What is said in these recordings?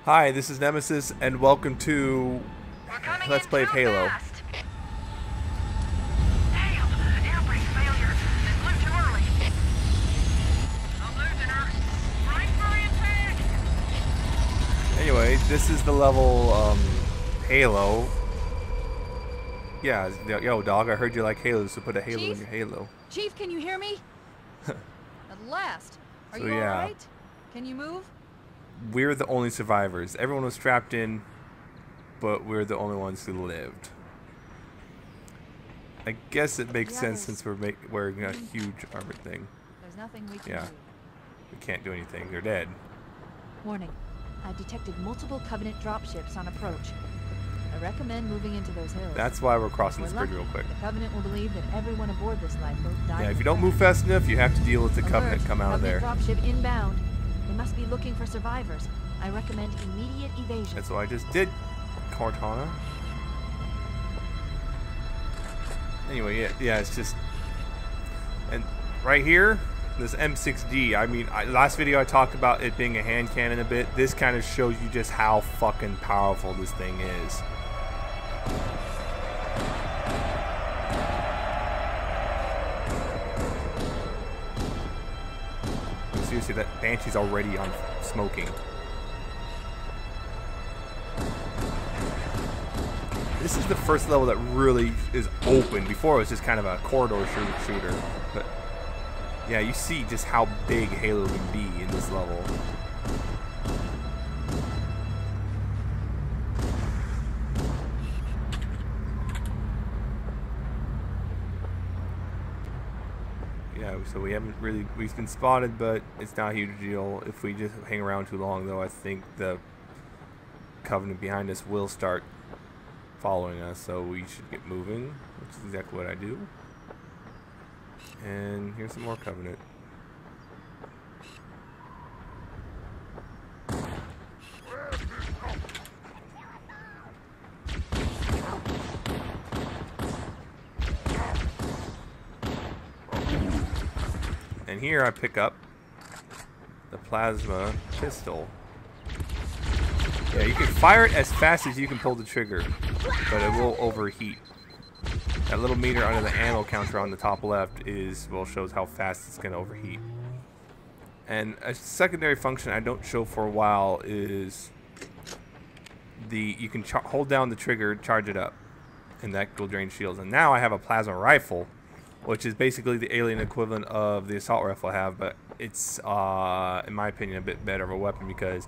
Hi, this is Nemesis, and welcome to Let's Play of Halo. Anyway, this is the level Halo. Yeah, yo dog, I heard you like Halo, so put a Halo in your Halo. Chief, can you hear me? At last. Are you alright? Can you move? We're the only survivors. Everyone was strapped in, but we're the only ones who lived. I guess it makes sense since we're wearing a huge armored thing. There's nothing we can do. We can't do anything. They're dead. Warning. I've detected multiple Covenant dropships on approach. I recommend moving into those hills. That's why we're crossing this bridge real quick. The Covenant will believe that everyone aboard this lifeboat died. Yeah, if you don't move fast enough, you have to deal with the Covenant come out of there. Dropship inbound. They must be looking for survivors. I recommend immediate evasion. That's what I just did, Cortana. Anyway, yeah, it's just... And right here, this M6D, I mean, last video I talked about it being a hand cannon a bit. This kind of shows you just how fucking powerful this thing is. Seriously, that Banshee's already on smoking. This is the first level that really is open. Before it was just kind of a corridor shooter. But yeah, you see just how big Halo can be in this level. Yeah, so we've been spotted, but it's not a huge deal. If we just hang around too long, though, I think the Covenant behind us will start following us, so we should get moving, which is exactly what I do. And here's some more Covenant. And here I pick up the plasma pistol. Yeah, you can fire it as fast as you can pull the trigger, but it will overheat. That little meter under the ammo counter on the top left shows how fast it's going to overheat. And a secondary function I don't show for a while is you can hold down the trigger, charge it up, and that will drain shields. And now I have a plasma rifle, which is basically the alien equivalent of the assault rifle I have, but it's, in my opinion, a bit better of a weapon because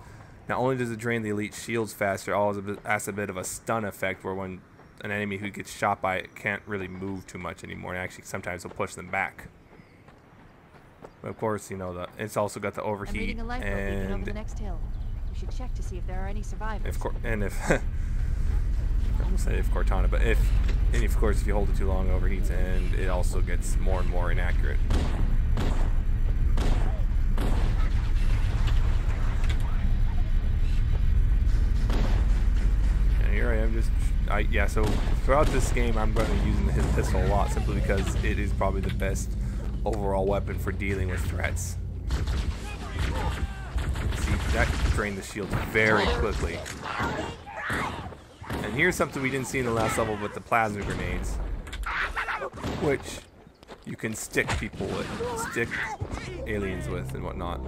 not only does it drain the elite shields faster, it also has a bit of a stun effect where when an enemy who gets shot by it can't really move too much anymore, and actually sometimes will push them back. But of course, you know, it's also got the overheat, and over the next hill. We should check to see if there are any survivors. I almost said if Cortana, but of course, if you hold it too long, it overheats, and it also gets more and more inaccurate. And here I am, so throughout this game, I'm going to be using his pistol a lot, simply because it is probably the best overall weapon for dealing with threats. See, that drained the shield very quickly. And here's something we didn't see in the last level with the plasma grenades, which you can stick people with, stick aliens with, and whatnot.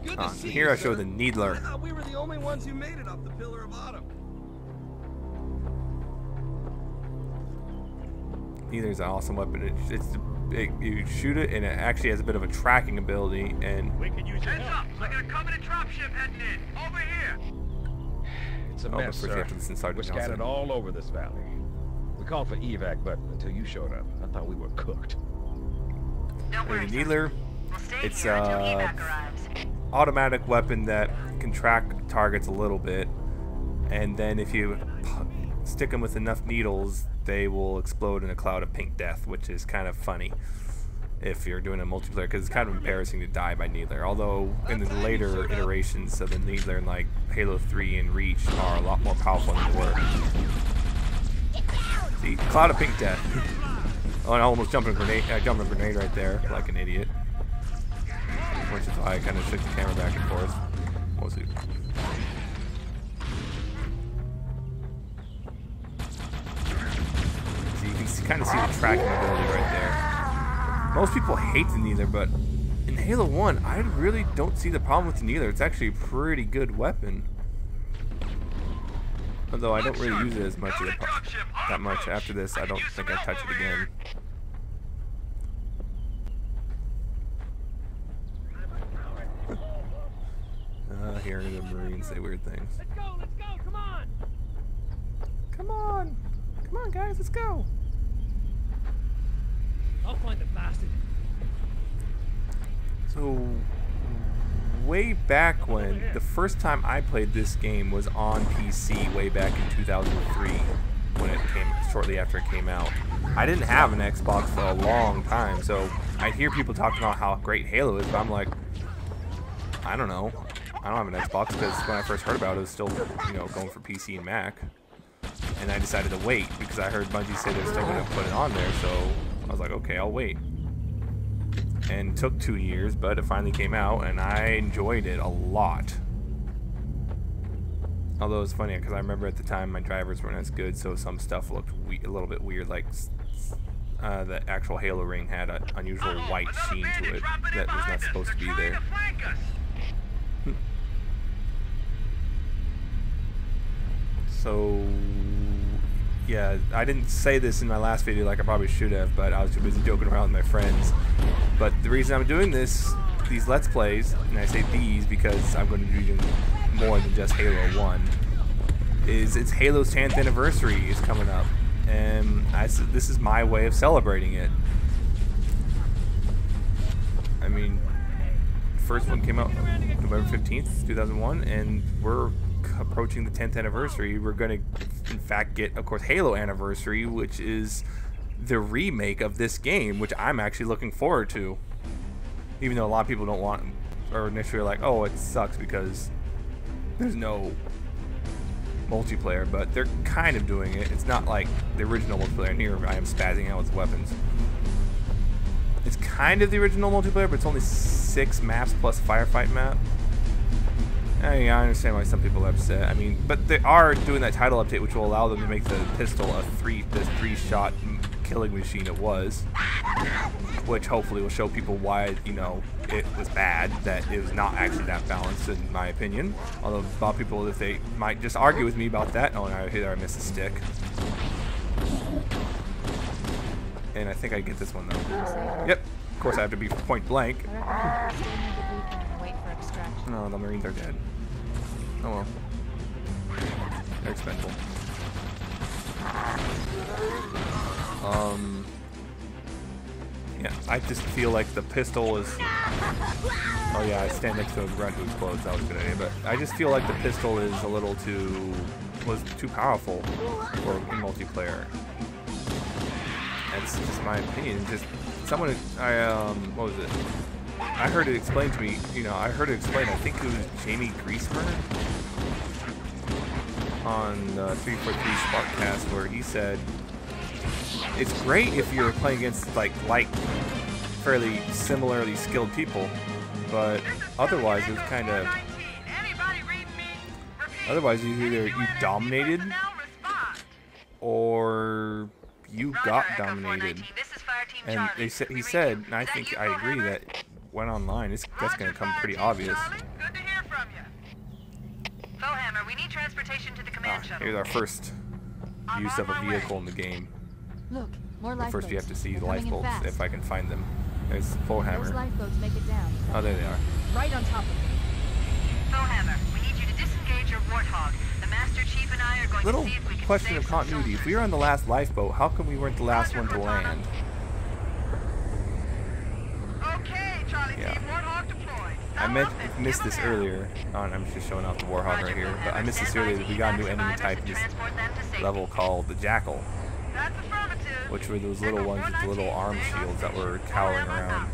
And here I show the Needler. I thought we were the only ones who made it up the Pillar of Autumn. Needler's an awesome weapon. You shoot it, and it actually has a bit of a tracking ability. And we can use heads up! I got a Covenant dropship heading in. Over here. It's a mess, sir. We're scattered all over this valley. We called for evac, but until you showed up, I thought we were cooked. Don't worry, the Needler, it's evac arrives. Automatic weapon that can track targets a little bit, and then if you stick them with enough needles, they will explode in a cloud of pink death, which is kind of funny if you're doing a multiplayer, because it's kind of embarrassing to die by Needler. Although in the later iterations of the Needler in like Halo 3 and Reach are a lot more powerful than they were. See, cloud of pink death. Oh, and I almost jumped a grenade. I jumped a grenade right there, like an idiot. Which is why I kind of shook the camera back and forth. What was it? So you can kind of see the tracking ability right there. Most people hate the Neither, but in Halo 1, I really don't see the problem with the Neither. It's actually a pretty good weapon. Although I don't really use it as much that much after this. I don't think I touch it again. Hearing the Marines say weird things. Let's go, come on! Come on! Come on, guys, let's go! I'll find the bastard. So, way back when, the first time I played this game was on PC, way back in 2003, when it came, shortly after it came out. I didn't have an Xbox for a long time, so I hear people talking about how great Halo is, but I'm like, I don't know. I don't have an Xbox because when I first heard about it, it was still, you know, going for PC and Mac. And I decided to wait because I heard Bungie say they're still going to put it on there, so I was like, okay, I'll wait. And it took 2 years, but it finally came out, and I enjoyed it a lot. Although it's funny because I remember at the time my drivers weren't as good, so some stuff looked a little bit weird, like the actual Halo ring had an unusual white sheen to it that was not supposed to be there. So, yeah, I didn't say this in my last video like I probably should have, but I was too busy joking around with my friends. But the reason I'm doing these Let's Plays, and I say these because I'm going to be doing more than just Halo 1, is it's Halo's 10th anniversary is coming up. And this is my way of celebrating it. I mean, the first one came out November 15th, 2001, and we're approaching the 10th anniversary. We're going to, in fact, get, of course, Halo Anniversary, which is the remake of this game, which I'm actually looking forward to. Even though a lot of people don't want, or initially like, oh, it sucks because there's no multiplayer, but they're kind of doing it. It's not like the original multiplayer, and here I am spazzing out with weapons. It's kind of the original multiplayer, but it's only 6 maps plus firefight map. I mean, I understand why some people are upset. I mean, but they are doing that title update, which will allow them to make the pistol a three-shot killing machine it was, which hopefully will show people why, you know, it was bad, that it was not actually that balanced, in my opinion. Although a lot of people, if they might just argue with me about that, oh, and I missed a stick. And I think I get this one though. Yep. Of course, I have to be point blank. No, the Marines are dead. Oh well. They're expendable. Yeah, I just feel like the pistol is... Oh yeah, I stand next to a grunt who explodes. That was a good idea. But I just feel like the pistol is a little was too powerful for in multiplayer. That's just my opinion. Just someone, what was it? I heard it explained to me, I think it was Jamie Griesmer on the 343 Sparkcast, where he said, it's great if you're playing against, like fairly similarly skilled people, but otherwise it's kind of, otherwise either you dominated, or you got dominated. And he said, and I think I agree, that went online, that's going to come pretty obvious. Good to hear from you. Bowhammer, we need transportation to the command shuttle. Here's our first use of a vehicle in the game. Look, more But first you have to see the Coming in lifeboats, fast. if I can find them. There's Bowhammer. Those lifeboats make it down. Oh, there they are. Right on top of it. Bowhammer, we need you to disengage your warthog. The Master Chief and I are going Little to see if we can question save of some continuity. If soldiers. we were on the last lifeboat, how come we weren't the last one to land? Okay, Charlie Yeah. Team, warthog deployed. I missed this earlier. Oh, and I'm just showing off the Warhog right here. But I missed this earlier that we got a new enemy type in this level called the Jackal, That's affirmative. which were those little ones with the little arm shields that were cowering around.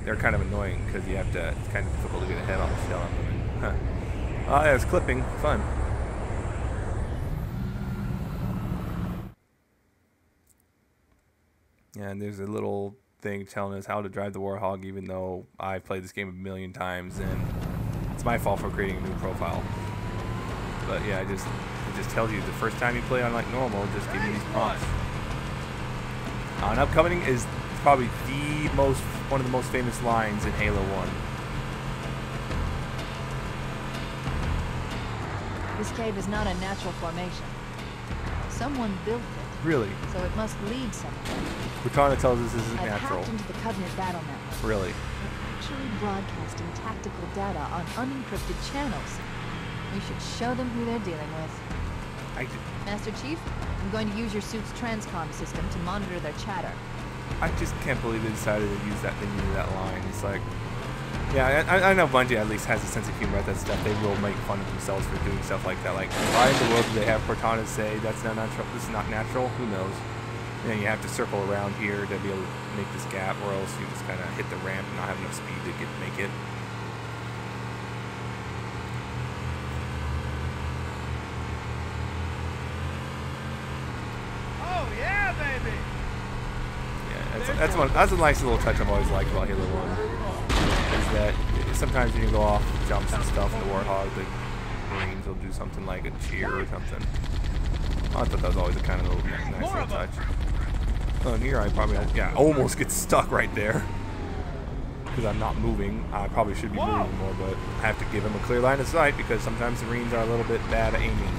They're kind of annoying because you have to, it's kind of difficult to get a head on the shell on them. Huh. Oh, yeah, it's clipping. Fun. Yeah, and there's a little thing telling us how to drive the Warhog, even though I've played this game a million times, and It's my fault for creating a new profile. But yeah, it just tells you the first time you play on like normal, just give you these prompts. Upcoming is probably one of the most famous lines in Halo 1. This cave is not a natural formation. Someone built it. Really? So it must lead somewhere. Cortana tells us this isn't natural. I've hacked into the Covenant battle network. Really? They're actually broadcasting tactical data on unencrypted channels. We should show them who they're dealing with. Master Chief, I'm going to use your suit's transcom system to monitor their chatter. I just can't believe they decided to use that. They needed that line. It's like, yeah, I know Bungie at least has a sense of humor at that stuff. They will make fun of themselves for doing stuff like that. Like, why in the world do they have Cortana say that's not natural? This is not natural. Who knows? And then you have to circle around here to be able to make this gap, or else you just kind of hit the ramp and not have enough speed to make it. That's a nice little touch I've always liked about Halo 1. Is that sometimes when you go off jumps and stuff, the Warthog, the Marines will do something like a cheer or something. I thought that was always a kind of little nice little touch. Oh, and here I probably almost get stuck right there because I'm not moving. I probably should be moving more, but I have to give him a clear line of sight because sometimes the Marines are a little bit bad at aiming.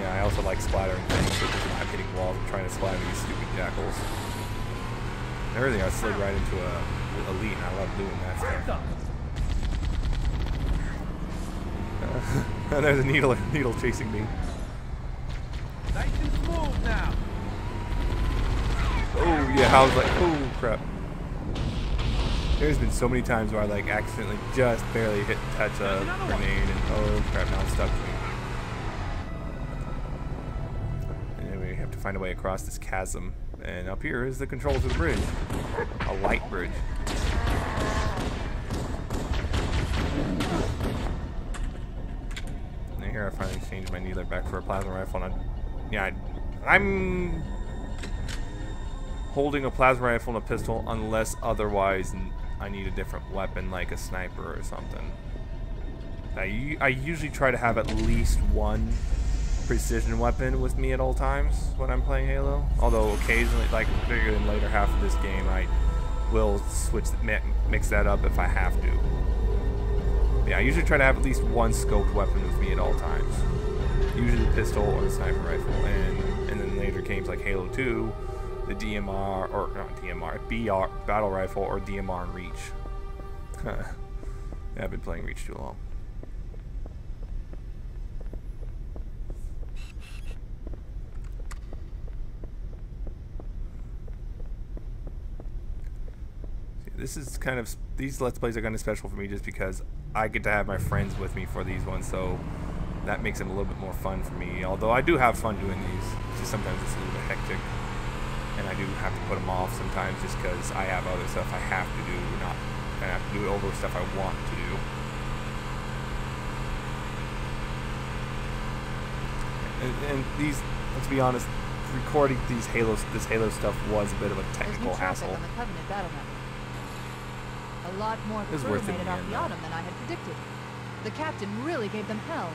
I also like splattering things because I'm hitting walls and trying to splatter these stupid jackals. And everything, I slid right into a elite, and I love doing that stuff. There's a needle chasing me. Nice and smooth now. Oh yeah, I was like, oh crap. There's been so many times where I like accidentally just barely touch a grenade, and oh crap, now it's stuck to me. Find a way across this chasm, and up here is the controls of the bridge, a light bridge. And here I finally changed my needler back for a plasma rifle, and I'm holding a plasma rifle and a pistol unless otherwise I need a different weapon like a sniper or something. I usually try to have at least one precision weapon with me at all times when I'm playing Halo. Although occasionally, like in the later half of this game, I will mix that up if I have to. Yeah, I usually try to have at least one scoped weapon with me at all times. Usually a pistol or a sniper rifle, and then later games like Halo 2, the DMR or not DMR, BR battle rifle or DMR and Reach. Yeah, I've been playing Reach too long. This is kind of, these Let's Plays are kind of special for me just because I get to have my friends with me for these ones, so that makes them a little bit more fun for me. Although I do have fun doing these, just sometimes it's a little bit hectic, and I do have to put them off sometimes just because I have other stuff I have to do, I have to do it over stuff I want to do. And these, let's be honest, recording this Halo stuff was a bit of a technical hassle. On the Covenant battle network. A lot more crew made it off the Autumn than I had predicted. The captain really gave them hell.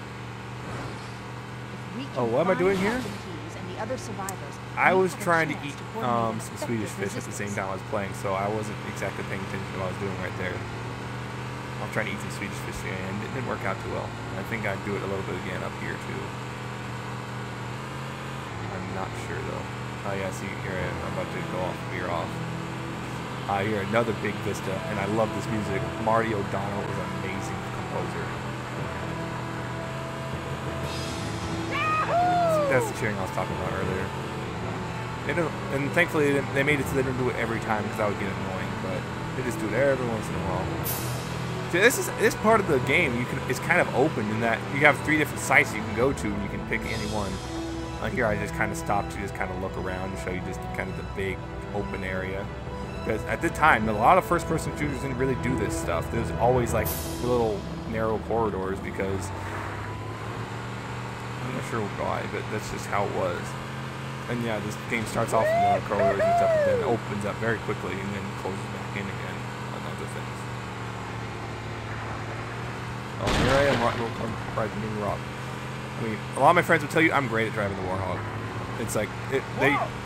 If we can what am I doing here? And the other survivors, I was trying to eat some Swedish fish at the same time I was playing, so I wasn't exactly paying attention to what I was doing right there. I was trying to eat some Swedish fish and it didn't work out too well. I think I'd do it a little bit again up here too. I'm not sure though. Oh yeah, see here I'm about to go off, veer off. Here, another big vista, and I love this music. Marty O'Donnell is an amazing composer. See, that's the cheering I was talking about earlier. And thankfully, they made it so they didn't do it every time because that would get annoying, but they just do it every once in a while. See, this part of the game, it's kind of open in that you have 3 different sites you can go to, and you can pick any one. Here, I just kind of stopped to just kind of look around and show you just kind of the big open area. Because at the time, a lot of first-person shooters didn't really do this stuff. There's always like little narrow corridors because I'm not sure why, but that's just how it was. And yeah, this game starts off in narrow corridors and stuff, and then opens up very quickly and then closes back in again on other things. riding rock. I mean, a lot of my friends will tell you I'm great at driving the Warhog. It's like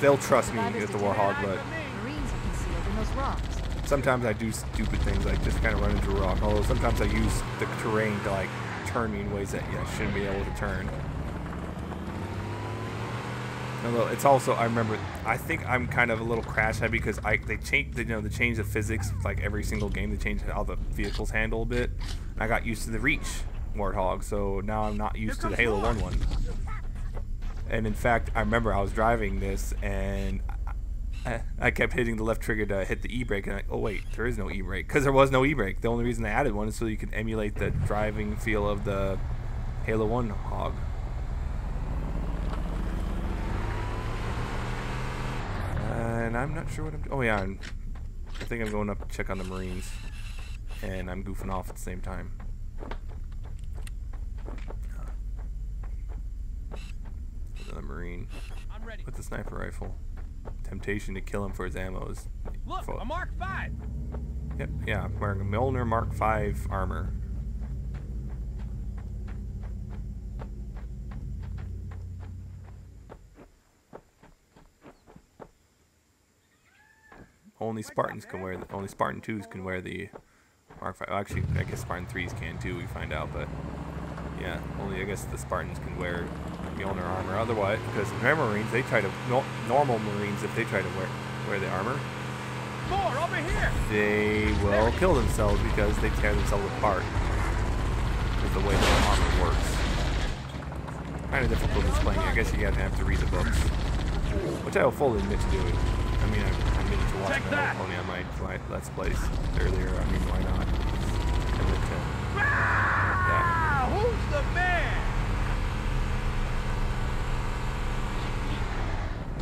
they'll trust me with the Warhog, but Marines are concealed in those rocks. sometimes I do stupid things like just kind of run into a rock. Although sometimes I use the terrain to like turn me in ways that I shouldn't be able to turn. Although it's also, I think I'm kind of a little crash heavy because they change the physics like every single game. They change how the vehicles handle a bit. And I got used to the Reach Warthog, so now I'm not used to the Halo 1 one. And in fact, I remember I was driving this and I kept hitting the left trigger to hit the e-brake, and oh wait, there is no e-brake because there was no e-brake. The only reason they added one is so you could emulate the driving feel of the Halo 1 Hog. And I'm not sure what I'm doing. Oh yeah, I think I'm going up to check on the Marines, and I'm goofing off at the same time. Another Marine with the sniper rifle. Temptation to kill him for his ammo is. Look, a Mark 5. Yep, yeah, I'm wearing a Milner Mark 5 armor. Only Spartans can wear only Spartan 2s can wear the Mark 5. Well, actually, I guess Spartan 3s can too. We find out, but yeah, only I guess the Spartans can wear Mjolnir armor. Otherwise, because remember Marines, they try to normal Marines, if they try to wear the armor, more over here. They will kill themselves because they tear themselves apart. Because the way the armor works. Kind of difficult displaying. I guess you have to read the books, which I will fully admit to doing. I mean, I admitted to watching that only on my Let's Plays earlier. I mean, why not? Who's the man?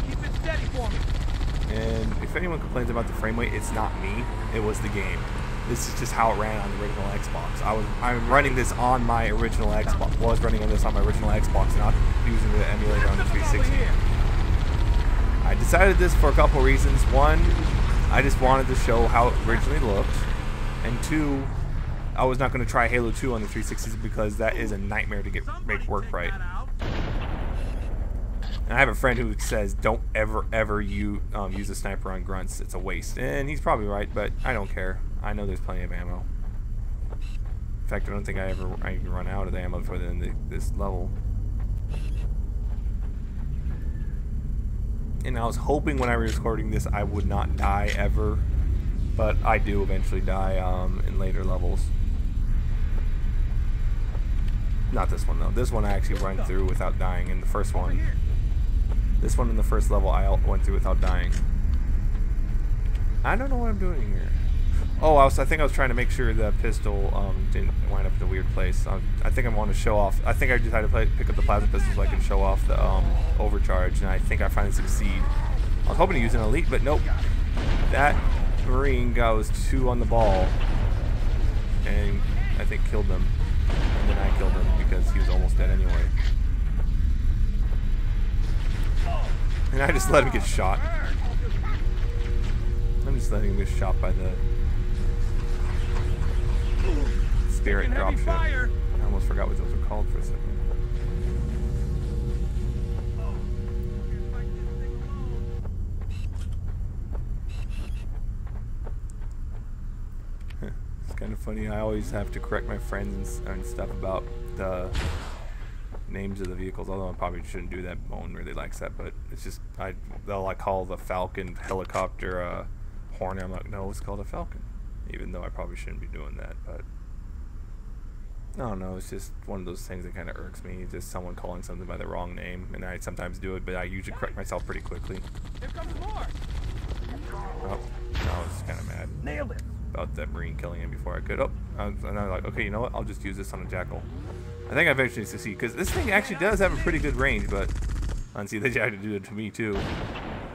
Keep it steady for me. And if anyone complains about the frame rate, it's not me. It was the game. This is just how it ran on the original Xbox. I'm running this on my original Xbox. Was running on this on my original Xbox, not using the emulator on the 360. I decided this for a couple reasons. One, I just wanted to show how it originally looked, and two, I was not going to try Halo 2 on the 360s because that is a nightmare to make work right. And I have a friend who says don't ever use a sniper on grunts. It's a waste, and he's probably right, but I don't care. I know there's plenty of ammo. In fact, I don't think I can run out of the ammo for this level. And I was hoping when I was recording this I would not die ever, but I do eventually die in later levels. Not this one though. This one I actually went through without dying. In the first one, this one in the first level I went through without dying. I don't know what I'm doing here. Oh, I think I was trying to make sure the pistol didn't wind up in a weird place. I think I want to show off. I think I decided to pick up the plasma pistol so I can show off the overcharge, and I think I finally succeed. I was hoping to use an elite, but nope. That Marine guy was 2 on the ball, and I think killed them. And then I killed him because he was almost dead anyway. And I just let him get shot. I'm just letting him get shot by the Spirit dropship. I almost forgot what those were called for a second. It's kind of funny. I always have to correct my friends and stuff about the names of the vehicles, although I probably shouldn't do that. Bowen really likes that, but it's just they'll like call the Falcon helicopter a Hornet. I'm like, no, it's called a Falcon, even though I probably shouldn't be doing that. But I don't know, it's just one of those things that kind of irks me. Just someone calling something by the wrong name, and I sometimes do it, but I usually correct myself pretty quickly. Here comes more. Oh, I was kind of mad. Nailed it. About that Marine killing him before I could. Oh, and I was like, okay, you know what? I'll just use this on a Jackal. I think I eventually succeed because this thing actually does have a pretty good range, but honestly, they tried to do it to me too.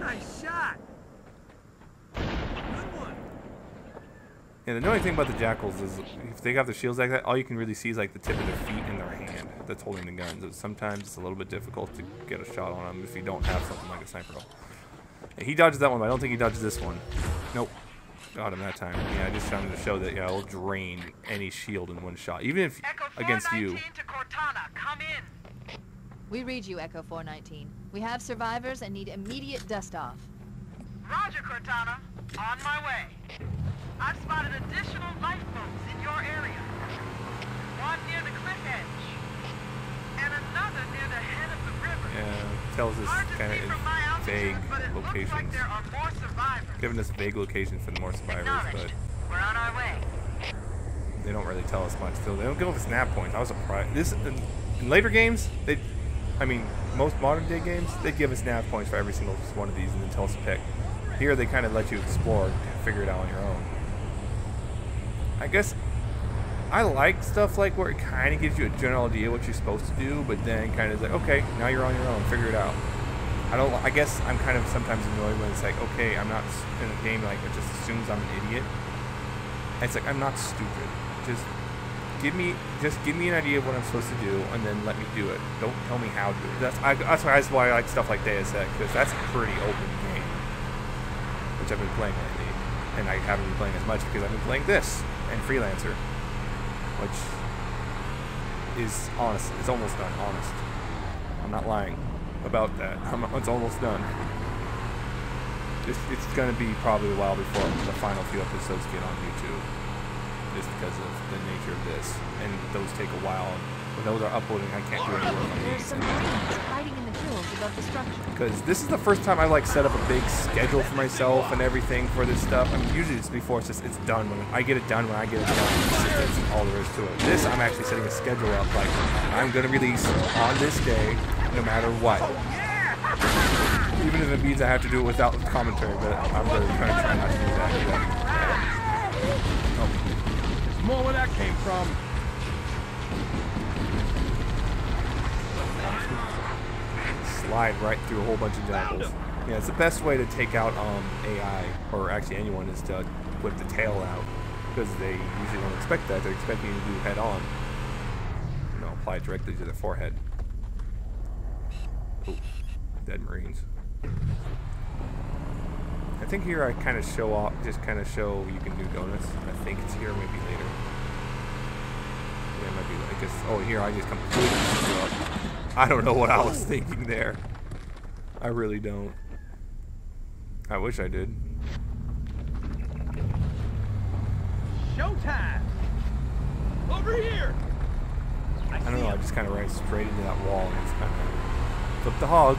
Nice shot. Good one. Yeah, the annoying thing about the Jackals is if they got their shields like that, all you can really see is like the tip of their feet and their hand that's holding the guns. Sometimes it's a little bit difficult to get a shot on them if you don't have something like a sniper rifle. Yeah, he dodges that one, but I don't think he dodges this one. Nope. got him that time. Yeah, I just wanted to show that, yeah, it'll drain any shield in one shot. Even if Echo against you. 419 to Cortana, come in. We read you, Echo 419. We have survivors and need immediate dust-off. Roger, Cortana. On my way. I've spotted additional lifeboats in your area. One near the cliff edge. And another near the head of the river. Yeah, tells us kind of vague locations. Like there are more survivors. Giving us vague locations for the more survivors, but we're on our way. They don't really tell us much. Still, they don't give us snap points. I was surprised. This in later games, I mean, most modern day games, they give us snap points for every single one of these and then tell us to pick. Here, they kind of let you explore and figure it out on your own. I guess I like stuff like where it kind of gives you a general idea what you're supposed to do, but then kind of like, okay, now you're on your own, figure it out. I guess I'm kind of sometimes annoyed when it's like, okay, I'm not in a game like it just assumes I'm an idiot. And it's like, I'm not stupid. Just give me an idea of what I'm supposed to do, and then let me do it. Don't tell me how to do it. That's why I like stuff like Deus Ex, because that's a pretty open game, which I've been playing lately, and I haven't been playing as much because I've been playing this and Freelancer, which is honest. It's almost done. Honest. I'm not lying about that. It's almost done. It's gonna be probably a while before the final few episodes get on YouTube, just because of the nature of this, and those take a while. When those are uploading, I can't do any work on There's these. some marines hiding in the drills above the structure. Because this is the first time I like set up a big schedule for myself and everything for this stuff. I mean, usually it's before it's done. When I get it done, when I get it done, that's all there is to it. This, I'm actually setting a schedule up. Like, I'm gonna release on this day, no matter what. Even if it means I have to do it without commentary, but I'm really trying not to do that. Oh, there's more where that came from. Slide right through a whole bunch of jackals. Yeah, it's the best way to take out AI, or actually anyone, is to whip the tail out, because they usually don't expect that. They're expecting you to do head on. You know, apply it directly to the forehead. Ooh, dead Marines. I think here I kind of show off, just kind of show you can do donuts. I think it's here, maybe later. Yeah, it might be. I guess. Oh, here I just completely screw up. I don't know what I was thinking there. I really don't. I wish I did. Showtime! Over here! I don't know, I just kind of ran straight into that wall and just kind of flipped the hog.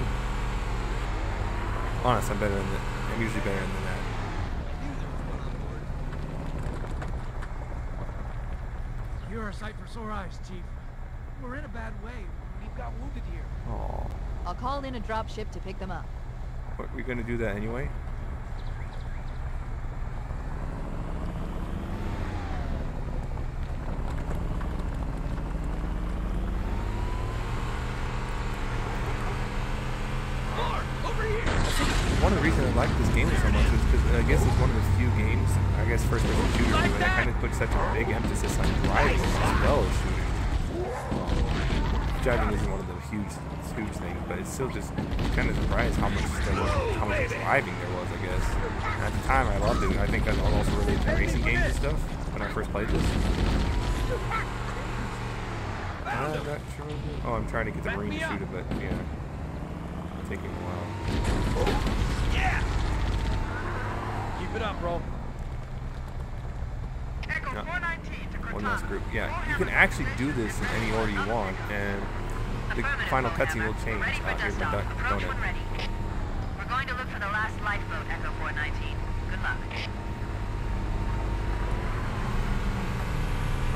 Honest, I'm better than that. I'm usually better than that. You're a sight for sore eyes, Chief. We're in a bad way. We've got wounded here. Aww. I'll call in a dropship to pick them up. What, we gonna do that anyway? One of the reasons I like this game so much is because I guess it's one of the few games, I guess first-person shooter, where they kind of put such a big emphasis on driving as well as shooting. Driving isn't one of the huge things, but it's still just kind of surprised how much driving there was, I guess. And at the time, I loved it, and I think I was also really into racing games and stuff when I first played this. I'm not sure. Oh, I'm trying to get the Marine to shoot it, but yeah, it's taking a while. Yeah! Keep it up, bro. Echo 419 to Cortana. One last group. Yeah, you can actually do this in any order you want, and the final cutscene will change. Ready for Here's dust my off. Approach donut. when ready. We're going to look for the last lifeboat, Echo 419. Good luck.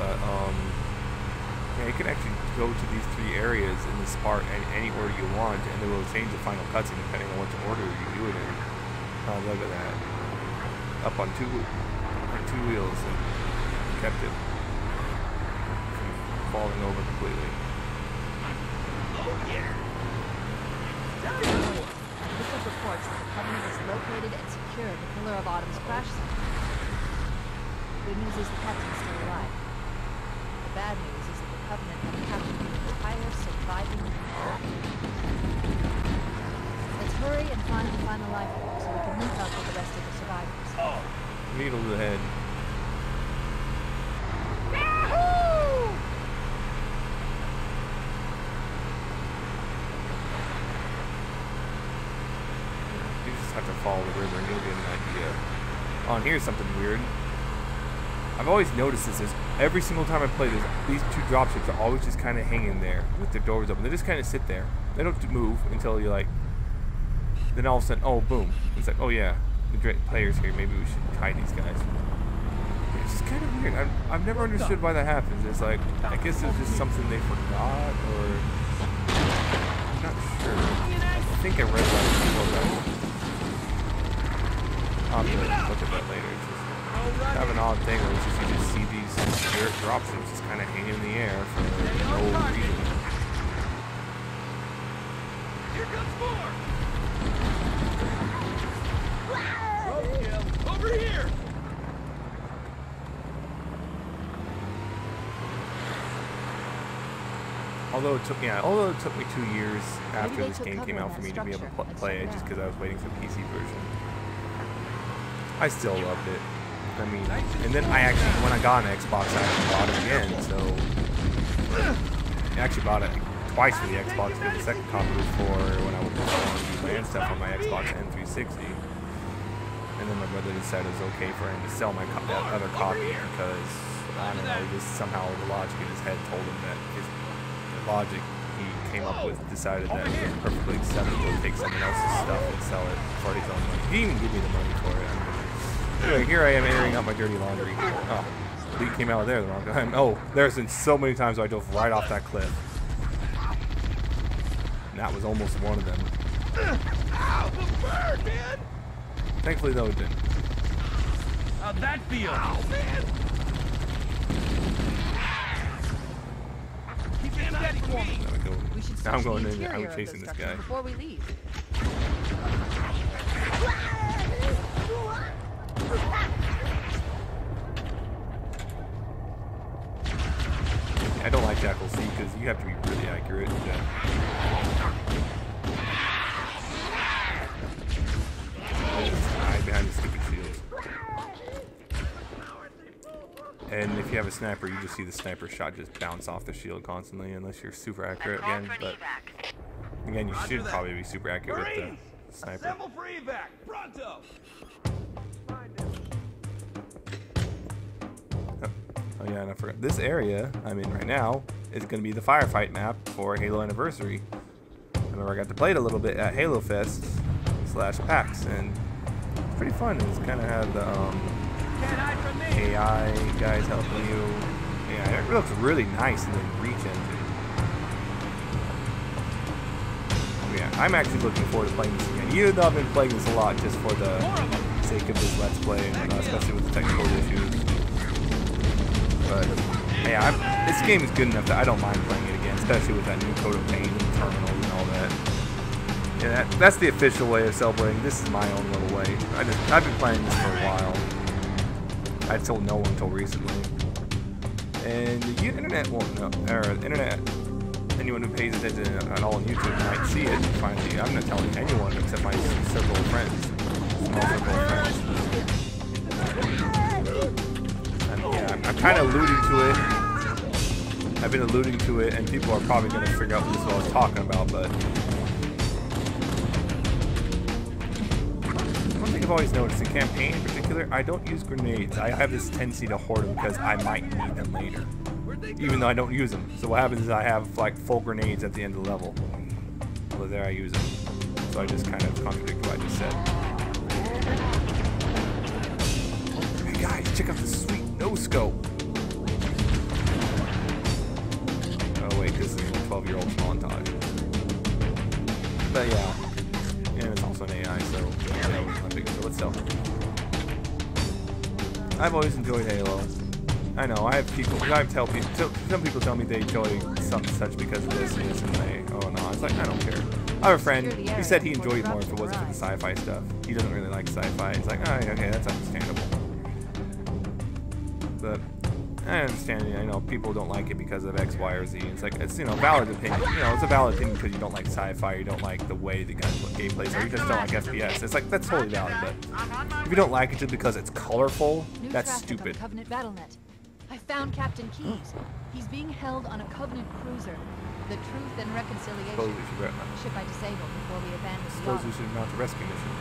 But yeah, you can actually go to these 3 areas in this part in any order you want, and it will change the final cutscene depending on which order you do it in. Oh, look at that! Up on two wheels and kept it from falling over completely. Bishop reports that the Covenant has located and secured the Pillar of Autumn's crash site. Good news is the captain's still alive. The bad news is that the Covenant have captured the entire surviving fleet. Let's hurry and find the final lifeboat so we can link up with the rest of the survivors. Needle to the head. You just have to follow the river and you'll get an idea. Oh, and here's something weird. I've always noticed this. Is every single time I play this, these two dropships are always just kind of hanging there with their doors open. They just kind of sit there. They don't move until you're like. Then all of a sudden, oh boom! It's like, oh yeah, the great players here. Maybe we should hide these guys. It's just kind of weird. I've never understood why that happens. It's like I guess it's just something they forgot, or I'm not sure. I think I read that before, but I'll have to look at that later. It's just kind of an odd thing where it's just you just see these spirit dropships just kind of hanging in the air for no reason. Here comes more! Over here! Although it took me 2 years after this game came out for me to be able to play it, just because I was waiting for the PC version. I still loved it. I mean, and then I actually, when I got an Xbox, I actually bought it again. So I actually bought it twice for the Xbox, because the second copy was for when I was playing stuff on my Xbox and 360. And then my brother decided it was okay for him to sell my other copy because, I don't know, just somehow the logic in his head told him that the logic he came up with decided that it was perfectly acceptable to take someone else's stuff and sell it for his own money. He didn't even give me the money for it. I mean, anyway, here I am airing out my dirty laundry. Oh, Lee came out of there the wrong time. Oh, there's been so many times I dove right off that cliff. And that was almost one of them. Ow, the bird, man! Thankfully, though, it didn't. How'd that feel? Ow, man! Keep it steady for me. Now I'm going in. I'm chasing this guy. Before we leave. I don't like Jackal C because you have to be really accurate. Hide behind the stupid shields. And if you have a sniper, you just see the sniper shot just bounce off the shield constantly, unless you're super accurate again. But again, you should probably be super accurate with the sniper. Assemble for evac. Pronto. Oh yeah, and I forgot. This area I'm in right now is going to be the firefight map for Halo Anniversary. I remember I got to play it a little bit at Halo Fest / PAX, and it's pretty fun. It's kind of have the AI guys helping you. Yeah, it looks really nice in the Reach engine. Yeah, I'm actually looking forward to playing this again. Even though I've been playing this a lot just for the sake of this Let's Play, and especially with the technical issues. But yeah, this game is good enough that I don't mind playing it again, especially with that new Code of Pain and terminals and all that. Yeah, that's the official way of celebrating. This is my own little way. I've been playing this for a while. I've told no one until recently. And the internet won't know, or internet, anyone who pays attention at all on YouTube might see it finally. I'm not telling anyone except my circle of friends. Small circle of friends. I'm kind of alluding to it. I've been alluding to it, and people are probably going to figure out what this is what I was talking about, but one thing I've always noticed in campaign in particular, I don't use grenades. I have this tendency to hoard them because I might need them later, even though I don't use them. So what happens is I have like full grenades at the end of the level. Well, there I use them. So I just kind of contradict what I just said. Hey guys, check out this sweet no-scope. Oh wait, this is a 12-year-old's montage. But yeah, and it's also an AI, so yeah, it's not big deal itself. I've always enjoyed Halo. I know, I have people, some people tell me they enjoy some such because of this and this, and they, oh no, it's like, I don't care. I have a friend, he said he enjoyed it more if it wasn't for the sci-fi stuff. He doesn't really like sci-fi. He's like, oh, okay, that's understandable. But I understand, you know, people don't like it because of X, Y, or Z. It's like, it's, you know, valid opinion. You know, it's a valid opinion because you don't like sci-fi, you don't like the way the game plays, or you just don't like FPS. It's like, that's totally valid, but if you don't like it just because it's colorful, that's stupid. Covenant BattleNet. I found Captain Keyes. He's being held on a Covenant cruiser. The Truth and Reconciliation. Ship I disabled before we abandoned the Suppose we should mount a rescue mission.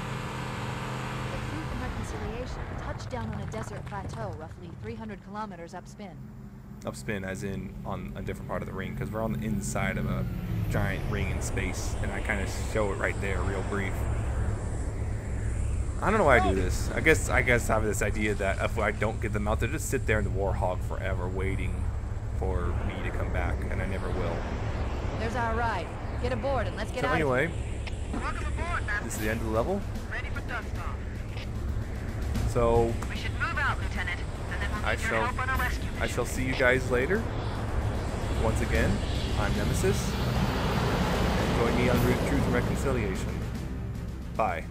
The Truth and Reconciliation touched down on a desert plateau roughly 300 kilometers upspin. Upspin as in on a different part of the ring, because we're on the inside of a giant ring in space, and I kind of show it right there real brief. I don't know why I do this. I guess I have this idea that if I don't get them out, they'll just sit there in the Warhog forever waiting for me to come back, and I never will. There's our ride. Get aboard and let's get out. So anyway, Welcome aboard, Master. this is the end of the level. Ready for dust off. So We should move out, Lieutenant, and then we'll need your help on a rescue mission. I shall see you guys later. Once again, I'm Nemesis. And join me on Truth and Reconciliation. Bye.